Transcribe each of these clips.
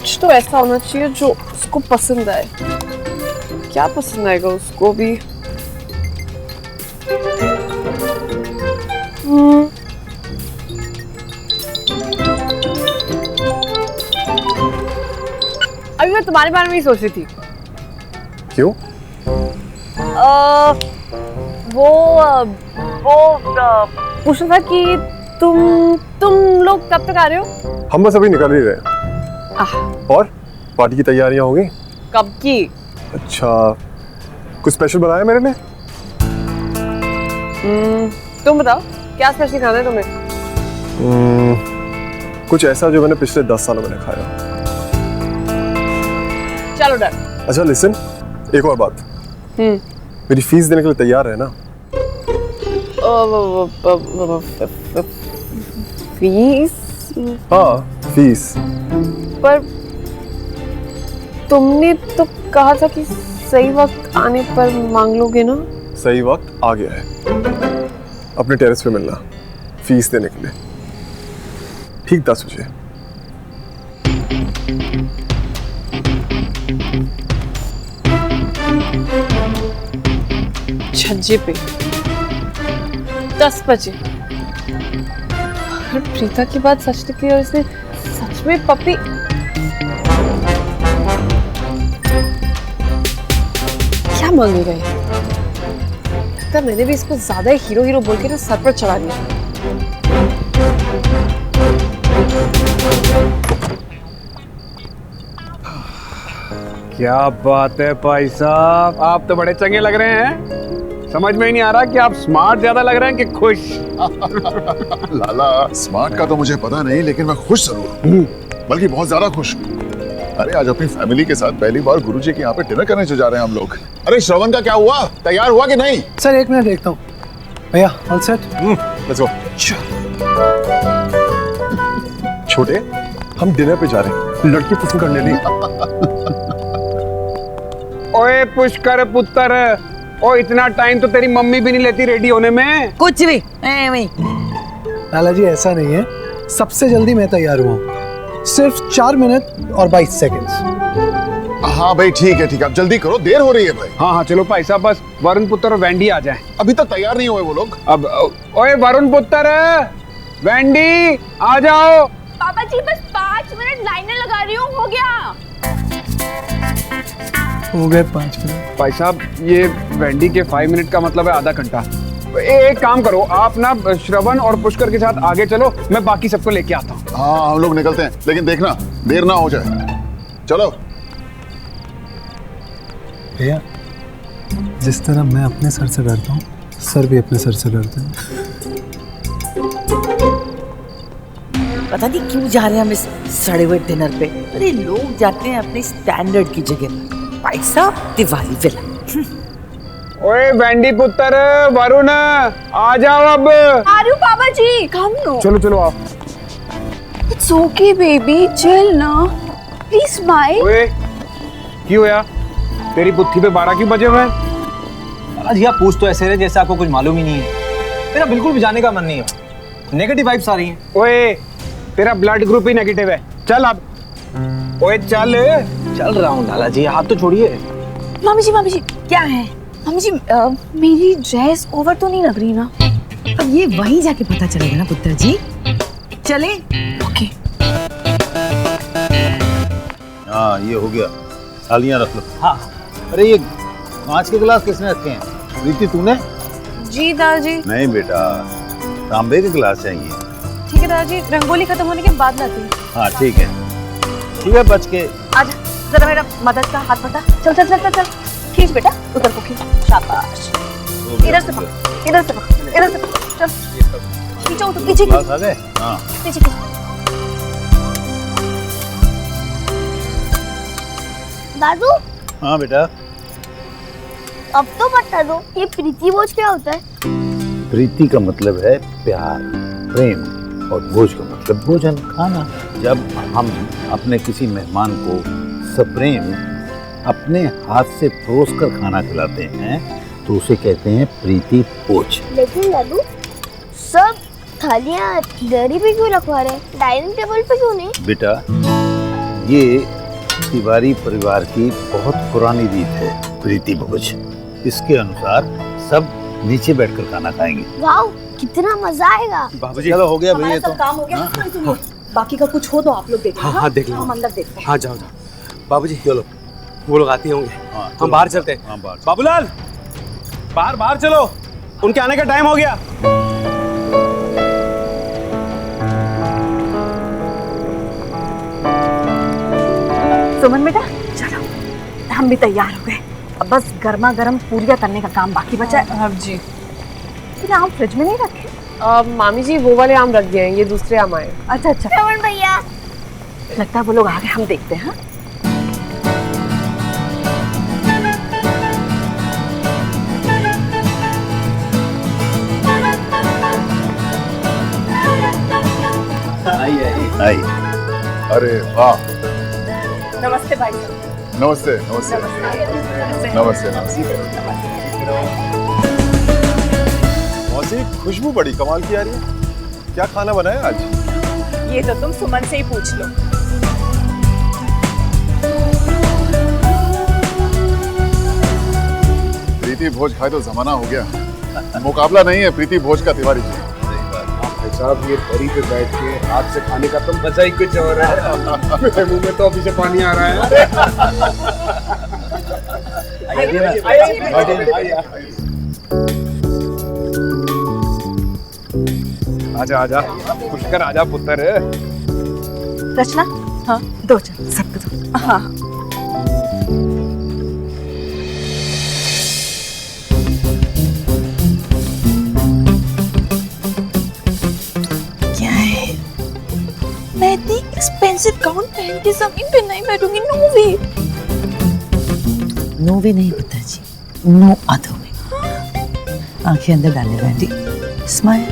कुछ तो ऐसा होना चाहिए जो उसको पसंद आए। क्या पसंद आएगा उसको भी? अभी मैं तुम्हारे बारे में ही सोच रही थी। क्यों? वो पूछना था कि तुम लोग कब तक आ रहे हो? हम बस अभी निकल ही रहे। और पार्टी की तैयारियां हो गई? कब की? अच्छा, कुछ स्पेशल बनाया मेरे लिए? तुम बताओ क्या स्पेशल खाना है तुम्हें? कुछ ऐसा जो मैंने पिछले 10 सालों में नहीं खाया। चलो डन। अच्छा लिसन, एक और बात। मेरी फीस देने के लिए तैयार है ना? फीस? हाँ, फीस। पर तुमने तो कहा था कि सही वक्त आने पर मांग लोगे ना? सही वक्त आ गया है। अपने टेरेस पे मिलना फीस देने के लिए, ठीक 10 बजे। छज्जे पे 10 बजे। अगर प्रीता की बात सच निकली और इसने सच में पपी क्या मांगेगा ये? तो मैंने भी इसको ज्यादा हीरो हीरो बोल के ना सर पर चढ़ा दिया। क्या बात है भाई साहब, आप तो बड़े चंगे लग रहे हैं। समझ में ही नहीं आ रहा कि आप स्मार्ट ज्यादा लग रहे हैं कि खुश। लाला, स्मार्ट का तो मुझे पता नहीं, लेकिन मैं खुश जरूर हूँ, बल्कि बहुत ज्यादा खुश हूँ। अरे आज अपनी फैमिली के साथ पहली बार गुरुजी के यहाँ पे डिनर करने जा रहे हैं हम लोग। अरे श्रवण का क्या हुआ, तैयार हुआ कि नहीं? सर एक मिनट देखता हूँ। भैया ऑल सेट? Let's go. छोटे, हम डिनर पे जा रहे हैं, लड़की पसंद करने लिए। ओए पुष्कर पुत्र, ओ इतना टाइम तो तेरी मम्मी भी नहीं लेती रेडी होने में। कुछ भी नहीं। लाला जी ऐसा नहीं है, सबसे जल्दी मैं तैयार हुआ हूँ, सिर्फ 4 मिनट और 22 सेकंड्स। हाँ भाई ठीक है, अब जल्दी करो, देर हो रही है भाई। हाँ चलो भाई साहब, बस वरुण पुत्र और वैंडी आ जाएं। अभी तक तैयार नहीं हुए वो लोग। अब ओए वरुण पुत्र, वैंडी आ जाओ। पापा जी बस 5 मिनट लाइनें लगा रही हूँ, हो गया। हो गए 5 मिनट। भाई साहब ये वैंडी के 5 मिनट का मतलब है आधा घंटा। एक काम करो, आप ना श्रवण और पुष्कर के साथ आगे चलो, मैं बाकी सबको लेके आता हूँ। हाँ हम लोग निकलते हैं, लेकिन देखना देर ना हो जाए। चलो। भैया जिस तरह मैं अपने सर से डरता हूँ, सर भी अपने सर से डरते हैं। पता नहीं क्यों जा रहे हैं हम इस सड़े हुए डिनर पे। अरे लोग जाते हैं अपने स्टैंडर्ड की जगह, भाई साहब दिवाली विला। ओए वैंडी पुत्र, वरुण आ जाओ अब। आ रही हूँ पापा जी, कम नो। चलो चलो आओ। इट्स ओके बेबी, चिल ना, प्लीज स्माइल। ओए क्यों यार, तेरी बुद्धि पे 12 क्यों बजे हुए हैं? आज आप पूछ तो ऐसे रहे जैसे आपको कुछ मालूम ही नहीं है। मेरा बिल्कुल भी जाने का मन नहीं है, नेगेटिव वाइब्स आ रही हैं। ओए तेरा ब्लड ग्रुप ही नेगेटिव है, चल अब। ओए चल रहा हूँ लाला जी, हाथ तो छोड़िए। मामी जी क्या है? मामी जी मेरी ड्रेस ओवर तो नहीं लग रही ना? अब ये वहीं जाके पता चलेगा ना पुत्र जी। चले? ओके। हाँ ये हो गया, थालियां रख लो। हाँ। अरे ये कांच के गिलास किसने रखे हैं? प्रीति तूने? जी दादाजी। नहीं बेटा, तांबे के गिलास चाहिए। ठीक है दादाजी, रंगोली खत्म होने के बाद लाती हूँ। हाँ ठीक है बच के। आजा जरा मेरा मदद का हाथ बता। चल खींच बेटा, उधर को खींच, शाबाश। इधर से पकड़, चल खींचो तो पीछे गिलास आ गए? हाँ पीछे। दादू। हाँ बेटा। अब तो बता दो, ये प्रीति भोज क्या होता है? प्रीति का मतलब है प्यार, प्रेम, और भोज का मतलब भोजन, खाना। जब हम अपने किसी मेहमान को सप्रेम अपने हाथ से परोस कर खाना खिलाते हैं तो उसे कहते हैं प्रीति भोज। लेकिन दादू सब थालियाँ डैडी पे क्यों रखवा रहे हैं, डाइनिंग टेबल पे क्यों नहीं? बेटा ये तिवारी परिवार की बहुत पुरानी रीत है प्रीति भोज। इसके अनुसार सब नीचे बैठकर खाना खाएंगे। वाओ, कितना मजा आएगा। बाबूजी चलो हो गया भैया, हमारा तो सब काम हो गया। सुनिए, बाकी का कुछ हो तो आप लोग देख लेना। हाँ, देख लेंगे। हम अंदर देखते हैं। हाँ जाओ जाओ बाबूजी, चलो वो लोग आते होंगे, हाँ, हम बाहर चलते हैं। हाँ, बाहर। बाबूलाल, बाहर बाहर चलो, उनके आने का टाइम हो गया। सुमन बेटा, चलो हम भी तैयार हो गए। अब बस गर्मा गर्म पूरियां तलने का काम बाकी बचा है। हाँ जी। फिर आम फ्रिज में नहीं रखे? मामी जी वो वाले आम रख दिए हैं, ये दूसरे आम आए। अच्छा अच्छा, श्रवण भैया, लगता है वो लोग आ गए, हम देखते हैं। हाँ? आई। अरे वाह, नमस्ते भाई साहब। नमस्ते नमस्ते नमस्ते नमस्ते। मौसी, खुशबू बड़ी कमाल की आ रही है। क्या खाना बनाया आज? ये तो तुम सुमन से ही पूछ लो। प्रीति भोज खाए तो जमाना हो गया। मुकाबला नहीं है प्रीति भोज का तिवारी जी। साहब ये दरी पे बैठ के हाथ से खाने का तो मजा ही कुछ और है। मेरे मुंह में तो अभी से पानी आ रहा है। आजा आजा, खुशकर आजा पुत्र। रचना, हाँ दो, चल सबको दो। हाँ क्या है? मैं इतनी एक्सपेंसिव गाउन पहन के जमीन पे नहीं बैठूंगी। नो वे। नो वे नहीं पिताजी, नो अदर वे। आंखें अंदर डालने बैठी, स्माइल।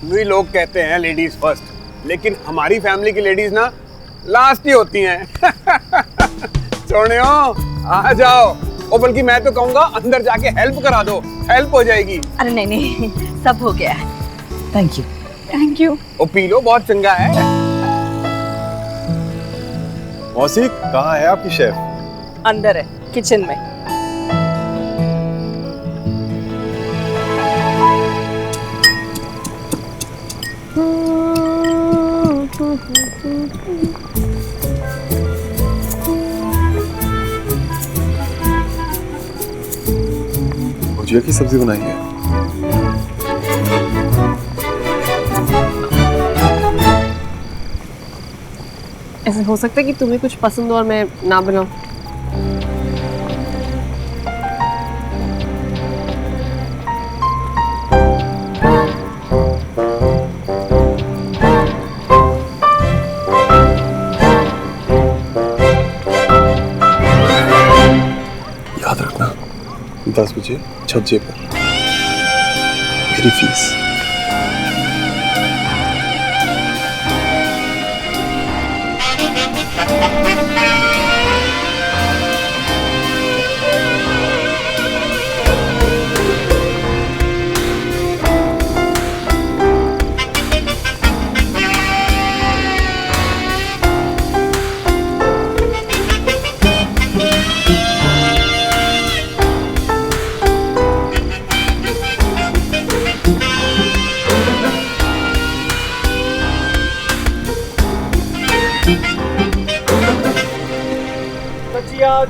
वही लोग कहते हैं लेडीज फर्स्ट, लेकिन हमारी फैमिली की लेडीज ना लास्ट ही होती हैं। सोनियो आ जाओ, और बल्कि मैं तो कहूँगा अंदर जाके हेल्प करा दो, हेल्प हो जाएगी। अरे नहीं नहीं, सब हो गया है। Thank you. Thank you. वो पी लो, बहुत चंगा है। मौसी, कहाँ है आपकी शेफ? अंदर है, किचन में। भुजिया की सब्जी बनाई है। ऐसे हो सकता है कि तुम्हें कुछ पसंद हो और मैं ना बनाऊं। याद रखना, 10 बजे छज्जे पर मेरी फीस।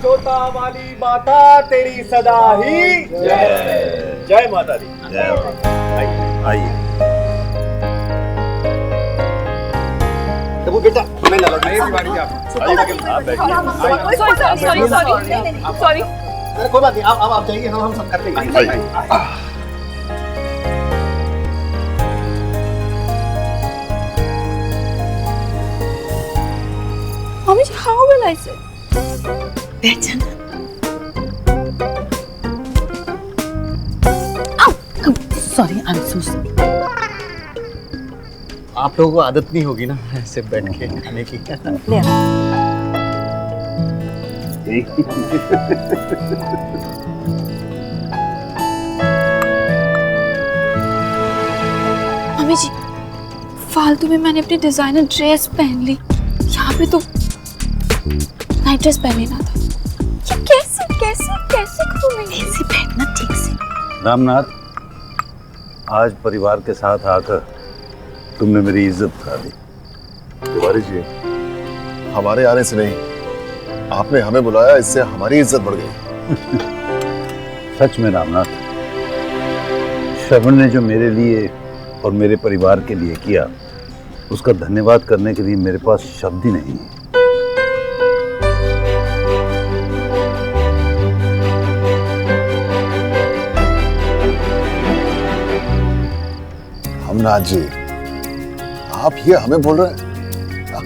जोता वाली माता तेरी सदा ही जय। जय माता दी। जय आइए। वो बेटा मैं लगा तिवारी आप सॉरी। अरे कोई बात नहीं, आप जाइए, हम सब करते हैं। Mommy, how will I say? पहचाना? Sorry, I am so sorry. आप लोगों को आदत नहीं होगी ना ऐसे बैठ के खाने की। ले आ। मम्मी जी, फालतू में मैंने अपनी डिजाइनर ड्रेस पहन ली। यहाँ यहाँ पे तो नाइट ड्रेस पहने ना था। ये कैसे कैसे कैसे करूँ मैं? ऐसे बैठना ठीक से। रामनाथ, आज परिवार के साथ आकर तुमने मेरी इज्जत करा दी। तिवारी जी, हमारे आने से नहीं, आपने हमें बुलाया, इससे हमारी इज्जत बढ़ गई। सच में रामनाथ, श्रवण ने जो मेरे लिए और मेरे परिवार के लिए किया, उसका धन्यवाद करने के लिए मेरे पास शब्द ही नहीं है। हमनाथ जी, आप ये हमें बोल रहे हैं?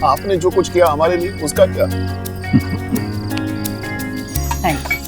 आपने जो कुछ किया हमारे लिए, उसका क्या? Thank you.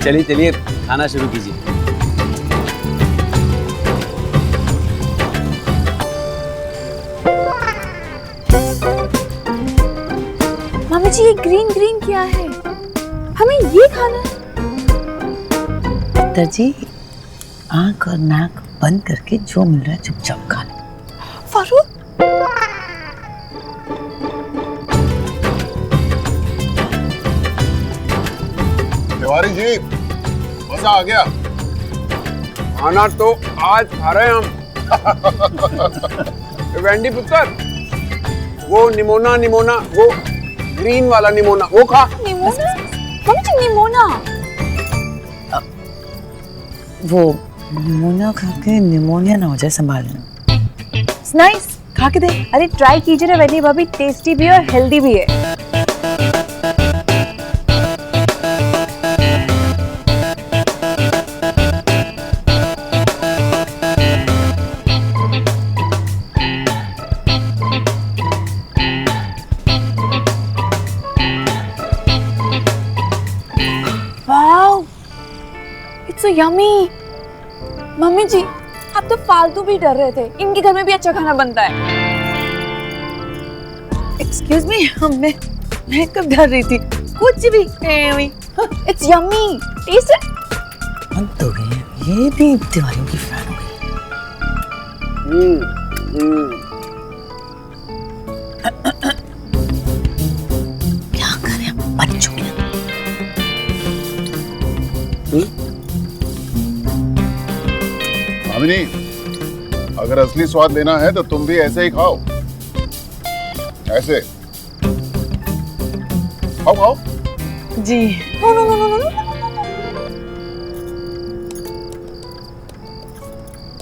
चलिए चलिए, खाना शुरू कीजिए। मामी जी ये ग्रीन ग्रीन क्या है? हमें ये खाना है। पुत्र जी, आंख और नाक बंद करके जो मिल रहा है चुपचाप खा लो। फारूक तिवारी जी, मजा आ गया। खाना तो आज खा रहे हैं हम। वेंडी पुत्र, वो निमोना निमोना, वो ग्रीन वाला निमोना, वो खा। निमोना? मामी जी निमोना? वो निमोनिया खा के निमोनिया ना हो जाए, संभाल लेना। नाइस, खा के दे। अरे ट्राई कीजिए ना वैनी भाभी, टेस्टी भी है और हेल्दी भी है। Wow, it's so yummy. Mummy ji, आप तो फालतू भी डर रहे थे, इनके घर में भी अच्छा खाना बनता है। एक्सक्यूज मी, मैं कब डर रही थी? कुछ भी। It's yummy, taste it. हद हो गई है, ये भी दिवालियों की फैन हो गई। क्या करें अब, बच चुके हैं। मामिनी, अगर असली स्वाद लेना है तो तुम भी ऐसे ही खाओ। ऐसे खाओ खाओ। जी। No no no no no.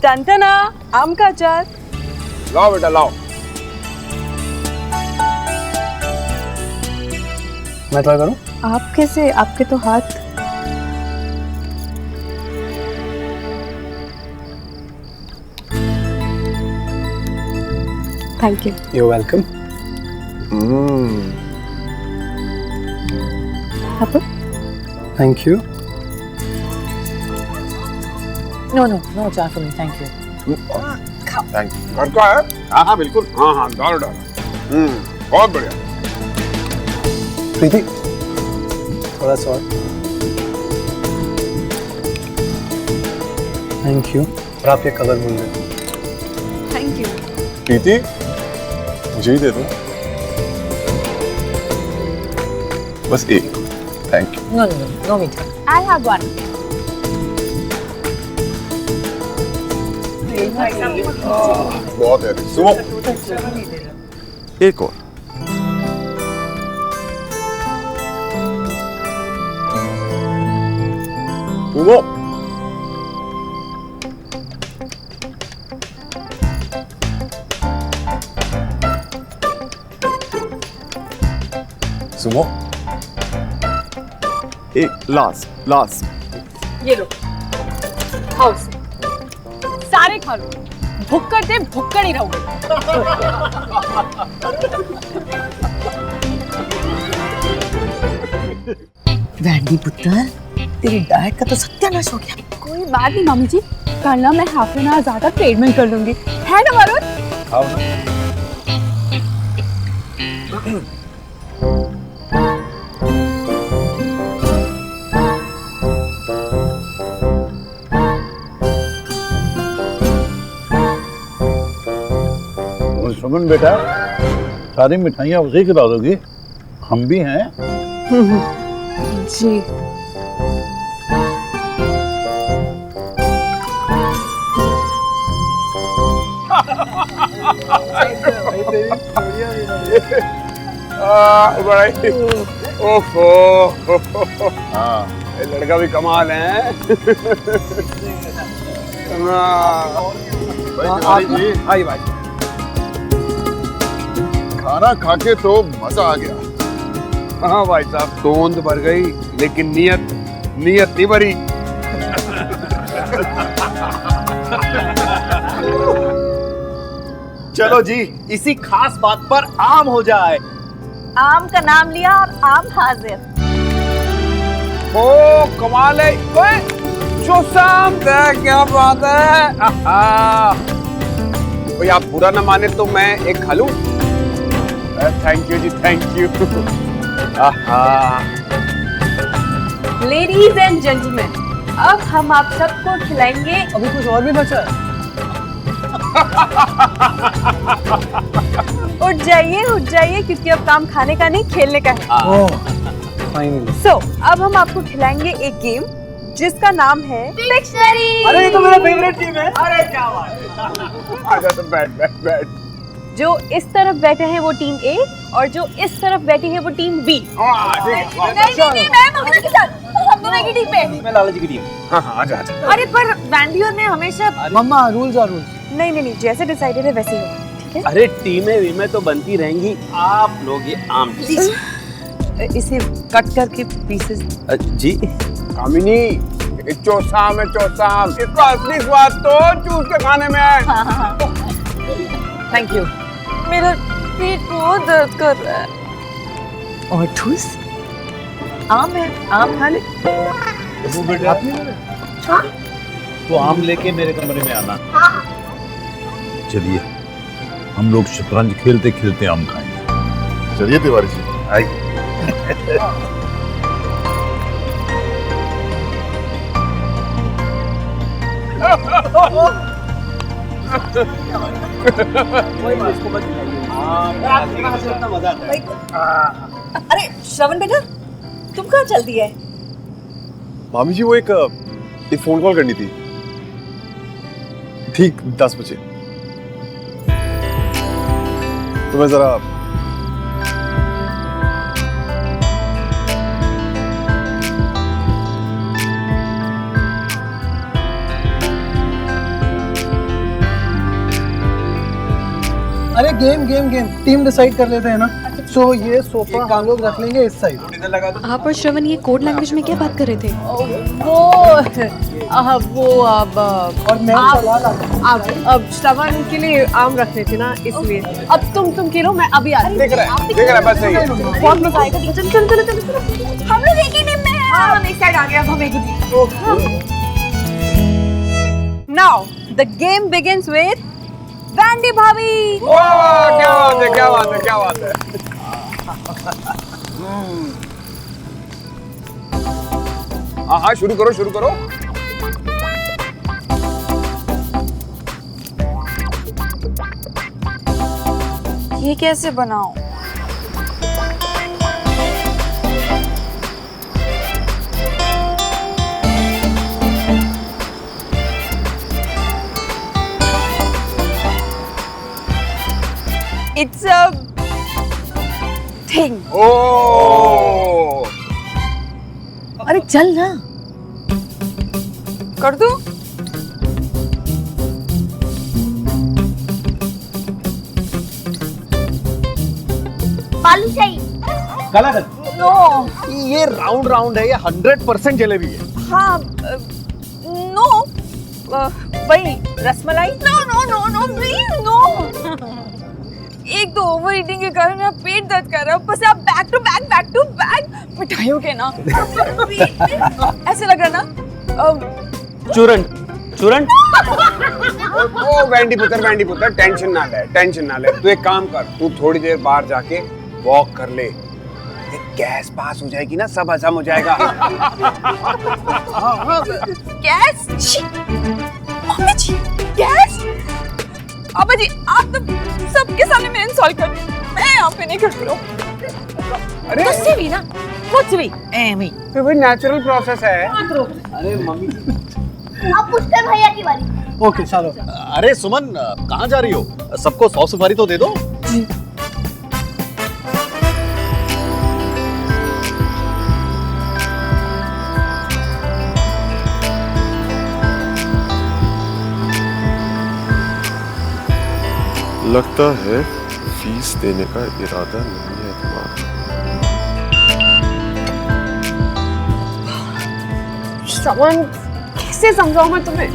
टंटना, आम का अचार। लाओ बेटा लाओ। मैं ट्राई करूं? आप कैसे? आपके तो हाथ। Thank you. You're welcome. आप? Thank you. नो चाय for me, thank you. Thank you. घर का है? हाँ हाँ बिल्कुल। हाँ हाँ, डालो डालो। बहुत बढ़िया। प्रीति, थोड़ा सा और। Thank you. और आप ये कवर भूल गए। Thank you. प्रीति, मुझे ही दे दो बस एक। Thank you. नो मीठा। I have one. बहुत है। सुनो, एक और। सुनो, सुनो, एक लास्ट। ये लो, खाओ इसे। सारे खा लो, भुक्कड़ थे, भुक्कड़ ही रहोगे। वैंडी पुत्र, तेरी डाइट का तो सत्यानाश हो गया। कोई बात नहीं मम्मी जी, कल ना मैं हाफ एन आवर ज्यादा ट्रीटमेंट कर लूंगी, है ना वरुण? खाओ ना। और सुमन बेटा, सारी मिठाइयाँ उसे खिला दोगी? हम भी हैं। जी बड़ा ओफो हाँ ये लड़का भी कमाल है। भाई तिवारी जी, भाई भाई खाना खा के तो मजा आ गया। हाँ भाई साहब, तोंद भर गई लेकिन नियत नहीं भरी। चलो जी, इसी खास बात पर आम हो जाए। आम का नाम लिया और आम हाजिर। ओ कमाल है, ओए चौसाम है, क्या बात है। भाई आप बुरा ना माने तो मैं एक खा लूं? थैंक यू जी, thank you. Ladies and gentleman, अब हम आप सबको खिलाएंगे। अभी कुछ और भी बचा है। उठ जाइए क्योंकि अब काम खाने का नहीं खेलने का है। फाइनली। सो अब हम आपको खिलाएंगे एक गेम जिसका नाम है डिक्शनरी। अरे ये तो मेरा फेवरेट टीम है। अरे क्या बात। आजा तो बैठ। जो इस तरफ बैठे हैं वो टीम ए और जो इस तरफ बैठी है वो टीम बी। नहीं मैं मम्मी के साथ, हम दोनों की टीम पे। मैं लाला जी की टीम। हाँ आजा। अरे पर वैंडियर ने हमेशा मम्मा रूल्स आर रूल्स। नहीं जैसे डिसाइडेड है वैसे ही होगा, ठीक है? अरे टीमें वीमें तो बनती रहेंगी, आप लोग ये आम इसे कट करके पीसेस। जी कामिनी, चौसाम है चौसाम, इसका असली स्वाद तो चूस के खाने में है। Thank you. मेरा पेट बहुत दर्द कर रहा है। और ठूस आम है, आम खा ले। वो बेटा तो आम लेके मेरे कमरे में आना। चलिए हम लोग शतरंज खेलते खेलते आम खाएंगे। चलिए तिवारी जी, आइए। मजा आता है। अरे श्रवण बेटा, तुम कहाँ चलती है? मामी जी वो एक फोन कॉल करनी थी, ठीक 10 बजे। तो मैं जरा अरे गेम टीम डिसाइड कर लेते हैं ना। सो ये सोफा हम लोग रख लेंगे इस साइड। आप और श्रवण ये कोड लैंग्वेज में क्या बात कर रहे थे? वो अब और मैं सलाह लाता हूं। अब श्रवण के लिए आम रखने थे ना, इसलिए अब तुम खेलो, मैं अभी आ देख रहा है बस सही है। बहुत मजा आएगा। चलो हम लोग एक ही टीम में हैं। हाँ हम एक साइड आ गए, अब हम एक ही team. Now the game begins with वैंडी भाभी। क्या बात है। हाँ शुरू करो। ये कैसे बनाओ? It's a thing. ओ अरे चल ना। कर दूं? बालूशाही। गलत। नो। ये राउंड है, ये 100% जलेबी है। हाँ नो वही रसमलाई। No please no. एक तो ओवर ईटिंग के कारण मेरा पेट दर्द कर रहा है, ऊपर से आप बैक टू बैक मिठाइयों के ना ऐसे लग रहा ना चूरन चूरन ओ वैंडी पुत्र टेंशन ना ले। तू एक काम कर, तू थोड़ी देर बाहर जाके वॉक कर ले। गैस पास हो जाएगी ना, सब हजम हो जाएगा। गैस? छी! मम्मी जी, गैस? पापा जी, आप तो सबके सामने मेरे इंसल्ट कर रहे हैं। मैं यहाँ पे नहीं करती हूँ। अरे कुछ भी ना, कुछ भी एमी। तो भाई नेचुरल प्रोसेस है। अरे मम्मी अब पुष्कर भैया की बारी। ओके चलो। अरे सुमन कहाँ जा रही हो? सबको 100 सुपारी तो दे दो। लगता है फीस देने का इरादा नहीं है तुम्हारा। श्रवण, कैसे समझाऊं मैं तुम्हें?